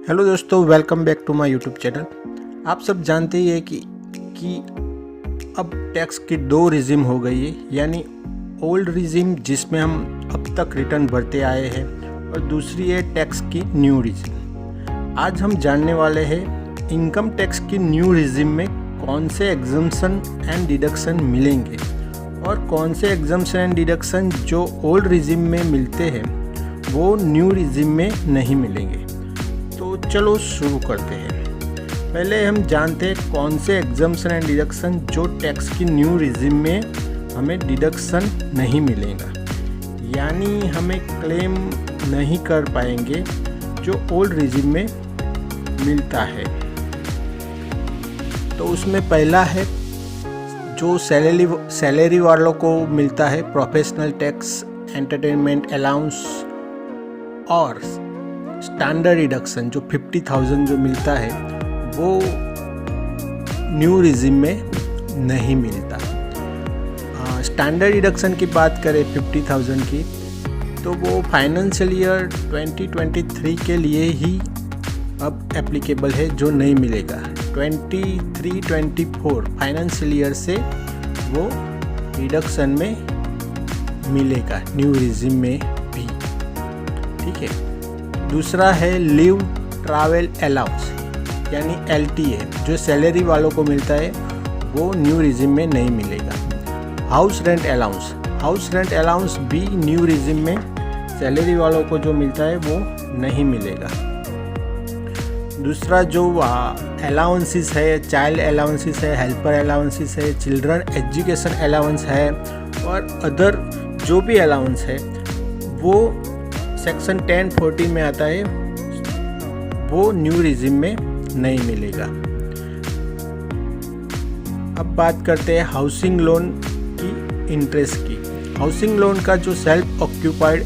Hello दोस्तों, welcome back to my YouTube channel. आप सब जानते ही है कि अब टैक्स की दो रिजिम हो गई है, यानी ओल्ड रिजिम जिसमें हम अब तक रिटर्न भरते आए हैं और दूसरी है टैक्स की न्यू रिजिम। आज हम जानने वाले हैं इनकम टैक्स की न्यू रिजिम में कौन से एग्जम्पशन एंड डिडक्शन मिलेंगे और कौन से एग्जम्पशन एंड डिडक्शन जो ओल्ड रिजिम में मिलते हैं वो न्यू रिजिम में नहीं मिलेंगे। तो चलो शुरू करते हैं। पहले हम जानते हैं कौन से एग्जम्पशन एंड डिडक्शन जो टैक्स की न्यू रिजिम में हमें डिडक्शन नहीं मिलेगा, यानी हमें क्लेम नहीं कर पाएंगे जो ओल्ड रिजिम में मिलता है। तो उसमें पहला है जो सैलरी वालों को मिलता है प्रोफेशनल टैक्स, एंटरटेनमेंट अलाउंस और स्टैंडर्ड डिडक्शन जो 50,000 जो मिलता है वो न्यू रिजिम में नहीं मिलता। स्टैंडर्ड डिडक्शन की बात करें 50,000 की, तो वो फाइनेंशियल ईयर 2023 के लिए ही अब एप्लीकेबल है, जो नहीं मिलेगा। 23-24 फाइनेंशियल ईयर से वो डिडक्शन में मिलेगा न्यू रिजिम में भी, ठीक है। दूसरा है लीव ट्रैवल अलाउंस यानी LTA जो सैलरी वालों को मिलता है वो न्यू रिजिम में नहीं मिलेगा। हाउस रेंट अलाउंस भी न्यू रिजिम में सैलरी वालों को जो मिलता है वो नहीं मिलेगा। दूसरा जो अलाउंसेस है, चाइल्ड अलाउंसेस है, हेल्पर अलाउंसेस है, चिल्ड्रन एजुकेशन अलाउंस है और अदर जो भी अलाउंस है वो सेक्शन 1040 में आता है, वो न्यू रिजिम में नहीं मिलेगा। अब बात करते हैं हाउसिंग लोन की इंटरेस्ट की। हाउसिंग लोन का जो सेल्फ ऑक्यूपाइड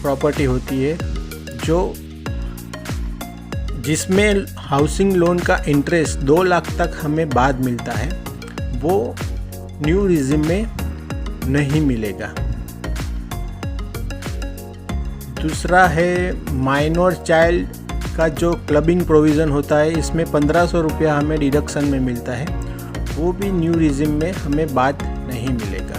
प्रॉपर्टी होती है जिसमें हाउसिंग लोन का इंटरेस्ट 2 लाख तक हमें बाद मिलता है, वो न्यू रिजिम में नहीं मिलेगा। दूसरा है माइनर चाइल्ड का जो क्लबिंग प्रोविज़न होता है, इसमें 1500 रुपया हमें डिडक्शन में मिलता है, वो भी न्यू रिजिम में हमें बाद नहीं मिलेगा।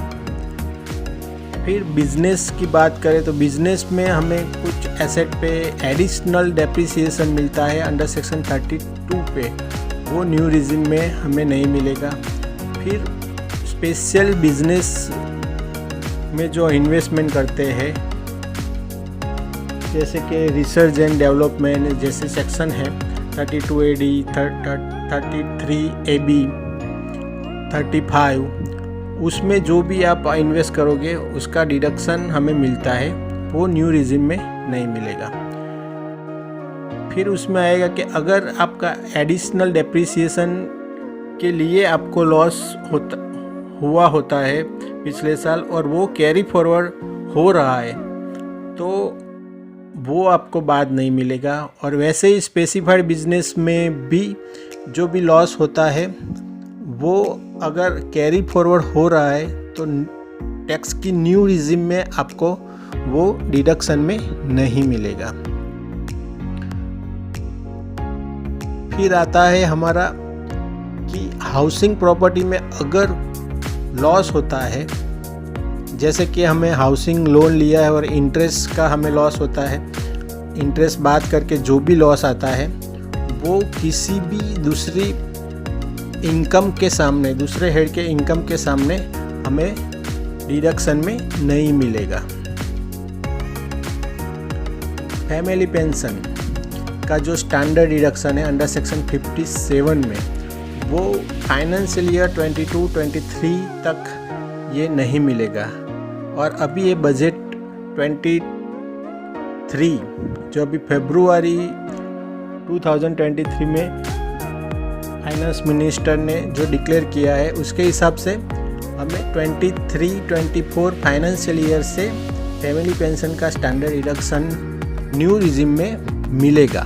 फिर बिजनेस की बात करें तो बिजनेस में हमें कुछ एसेट पे एडिशनल डेप्रिसिएशन मिलता है अंडर सेक्शन 32 पे, वो न्यू रिजिम में हमें नहीं मिलेगा। फिर स्पेशल बिजनेस में जो इन्वेस्टमेंट करते हैं जैसे कि रिसर्च एंड डेवलपमेंट, जैसे सेक्शन है 32AD, 33AB, 35, उसमें जो भी आप इन्वेस्ट करोगे उसका डिडक्शन हमें मिलता है, वो न्यू रिजिम में नहीं मिलेगा। फिर उसमें आएगा कि अगर आपका एडिशनल डेप्रिसिएशन के लिए आपको लॉस हुआ होता है पिछले साल और वो कैरी फॉरवर्ड हो रहा है तो वो आपको बाद नहीं मिलेगा। और वैसे ही स्पेसिफाइड बिजनेस में भी जो भी लॉस होता है वो अगर कैरी फॉरवर्ड हो रहा है तो टैक्स की न्यू रिजिम में आपको वो डिडक्शन में नहीं मिलेगा। फिर आता है हमारा कि हाउसिंग प्रॉपर्टी में अगर लॉस होता है, जैसे कि हमें हाउसिंग लोन लिया है और इंटरेस्ट का हमें लॉस होता है, इंटरेस्ट बाद करके जो भी लॉस आता है वो किसी भी दूसरी इनकम के सामने, दूसरे हेड के इनकम के सामने हमें डिडक्शन में नहीं मिलेगा। फैमिली पेंशन का जो स्टैंडर्ड डिडक्शन है अंडर सेक्शन 57 में, वो फाइनेंशियल ईयर 22-23 तक ये नहीं मिलेगा। और अभी ये बजट 23 जो अभी फरवरी 2023 में फाइनेंस मिनिस्टर ने जो डिक्लेयर किया है उसके हिसाब से हमें 23-24 फाइनेंशियल ईयर से फैमिली पेंशन का स्टैंडर्ड डिडक्शन न्यू रिजिम में मिलेगा।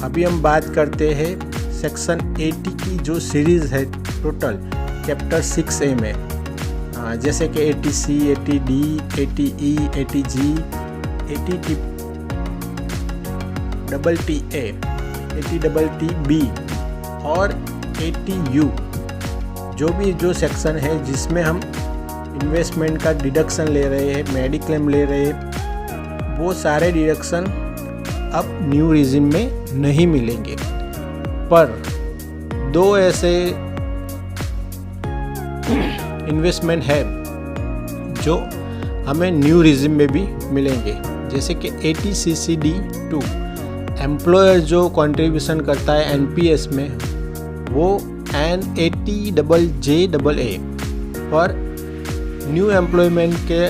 अभी हम बात करते हैं सेक्शन 80 की जो सीरीज़ है टोटल चैप्टर 6A में, जैसे कि 80C, 80D, 80E, 80G, 80T 80AA, 80TTB और 80U जो सेक्शन है जिसमें हम इन्वेस्टमेंट का डिडक्शन ले रहे हैं, मेडिक्लेम ले रहे हैं, वो सारे डिडक्शन अब न्यू रिजिम में नहीं मिलेंगे। पर दो ऐसे इन्वेस्टमेंट है जो हमें न्यू रिजिम में भी मिलेंगे, जैसे कि 80CCD2 एम्प्लॉयर जो कंट्रीब्यूशन करता है एनपीएस में, वो एंड 80JJA पर न्यू एम्प्लॉयमेंट के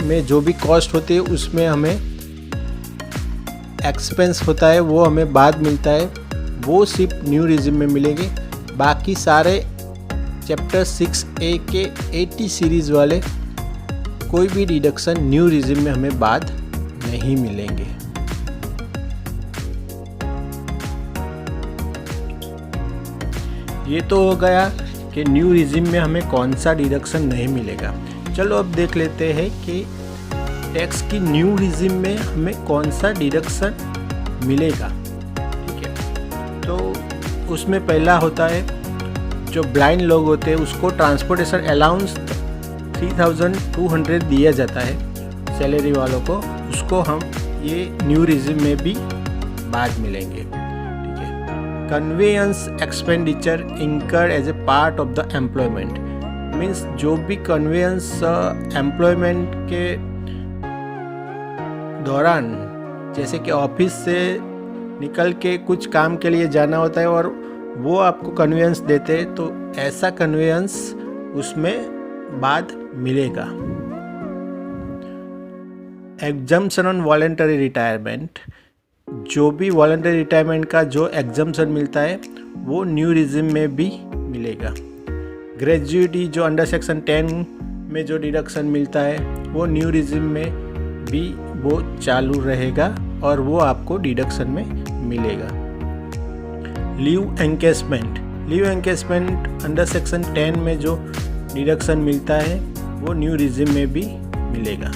में जो भी कॉस्ट होती है उसमें हमें एक्सपेंस होता है वो हमें बाद मिलता है, वो सिर्फ न्यू रिजिम में मिलेंगे। बाकी सारे चैप्टर 6A के 80 सीरीज़ वाले कोई भी डिडक्शन न्यू रिजिम में हमें बाद नहीं मिलेंगे। ये तो हो गया कि न्यू रिजिम में हमें कौन सा डिडक्शन नहीं मिलेगा। चलो अब देख लेते हैं कि टैक्स की न्यू रिजिम में हमें कौन सा डिडक्शन मिलेगा। ठीक है, तो उसमें पहला होता है जो ब्लाइंड लोग होते हैं उसको ट्रांसपोर्टेशन अलाउंस 3200 दिया जाता है सैलरी वालों को, उसको हम ये न्यू रिजिम में भी बाद मिलेंगे। ठीक है, conveyance expenditure incurred as a part of the employment, means जो भी कन्वेयंस एम्प्लॉयमेंट के दौरान, जैसे कि ऑफिस से निकल के कुछ काम के लिए जाना होता है और वो आपको कन्वेयंस देते हैं, तो ऐसा कन्वेयंस उसमें बाद मिलेगा। एग्जम्पशन ऑन वॉलंटरी रिटायरमेंट, जो भी वॉलंटरी रिटायरमेंट का जो एग्जम्पशन मिलता है वो न्यू रिजिम में भी मिलेगा। ग्रेजुएटी जो अंडर सेक्शन 10 में जो डिडक्शन मिलता है वो न्यू रिजिम में भी वो चालू रहेगा और वो आपको डिडक्शन में मिलेगा। लीव एनकेसमेंट अंडर सेक्शन 10 में जो डिडक्शन मिलता है वो न्यू रिजिम में भी मिलेगा।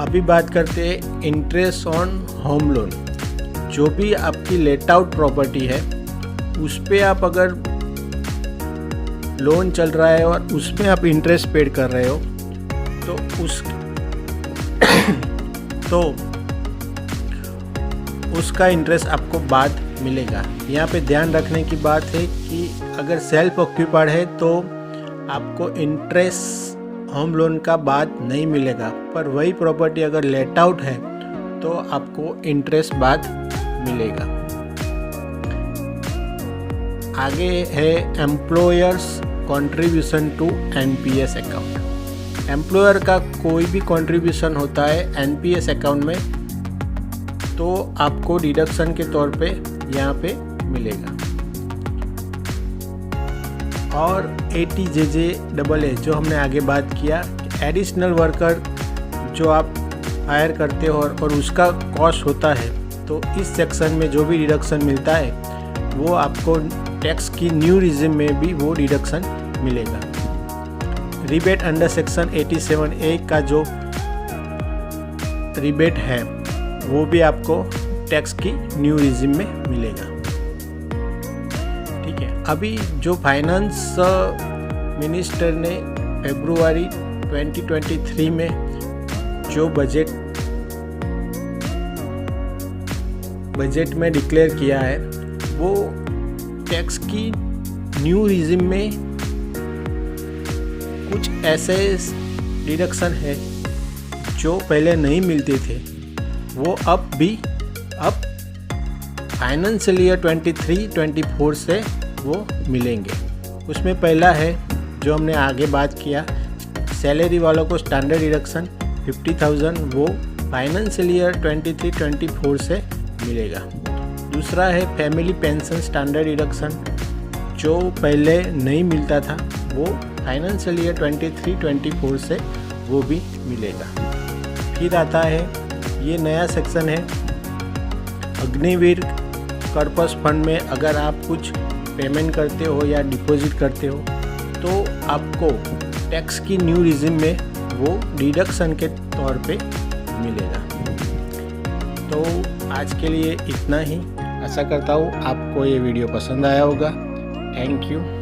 अभी बात करते हैं इंटरेस्ट ऑन होम लोन। जो भी आपकी लेट आउट प्रॉपर्टी है उस पे आप अगर लोन चल रहा है और उसमें आप इंटरेस्ट पेड कर रहे हो तो उसका इंटरेस्ट आपको बाद मिलेगा। यहाँ पे ध्यान रखने की बात है कि अगर सेल्फ ऑक्यूपाइड है तो आपको इंटरेस्ट होम लोन का बाद नहीं मिलेगा, पर वही प्रॉपर्टी अगर लेट आउट है तो आपको इंटरेस्ट बाद मिलेगा। आगे है employer's contribution to NPS account. Employer का कोई भी कंट्रीब्यूशन होता है एनपीएस अकाउंट में तो आपको डिडक्शन के तौर पे यहाँ पे मिलेगा। और 80JJA जो हमने आगे बात किया, एडिशनल वर्कर जो आप हायर करते हो और उसका कॉस्ट होता है, तो इस सेक्शन में जो भी डिडक्शन मिलता है वो आपको टैक्स की न्यू रिजिम में भी वो डिडक्शन मिलेगा। रिबेट अंडर सेक्शन 87A का जो रिबेट है वो भी आपको टैक्स की न्यू रिजिम में मिलेगा। ठीक है, अभी जो फाइनेंस मिनिस्टर ने फरवरी 2023 में जो बजट में डिक्लेयर किया है वो टैक्स की न्यू रिजिम में कुछ ऐसे डिडक्शन है जो पहले नहीं मिलते थे, वो अब फाइनेंशियल ईयर 23-24 से वो मिलेंगे। उसमें पहला है जो हमने आगे बात किया, सैलरी वालों को स्टैंडर्ड डिडक्शन 50,000 वो फाइनेंशियल ईयर 23-24 से मिलेगा। दूसरा है फैमिली पेंशन स्टैंडर्ड डिडक्शन, जो पहले नहीं मिलता था वो फाइनेंशियल ईयर 23-24 से वो भी मिलेगा। फिर आता है ये नया सेक्शन है अग्निवीर कर्पस फंड में अगर आप कुछ पेमेंट करते हो या डिपॉजिट करते हो तो आपको टैक्स की न्यू रिजिम में वो डिडक्शन के तौर पे मिलेगा। तो आज के लिए इतना ही। आशा करता हूँ आपको ये वीडियो पसंद आया होगा। Thank you.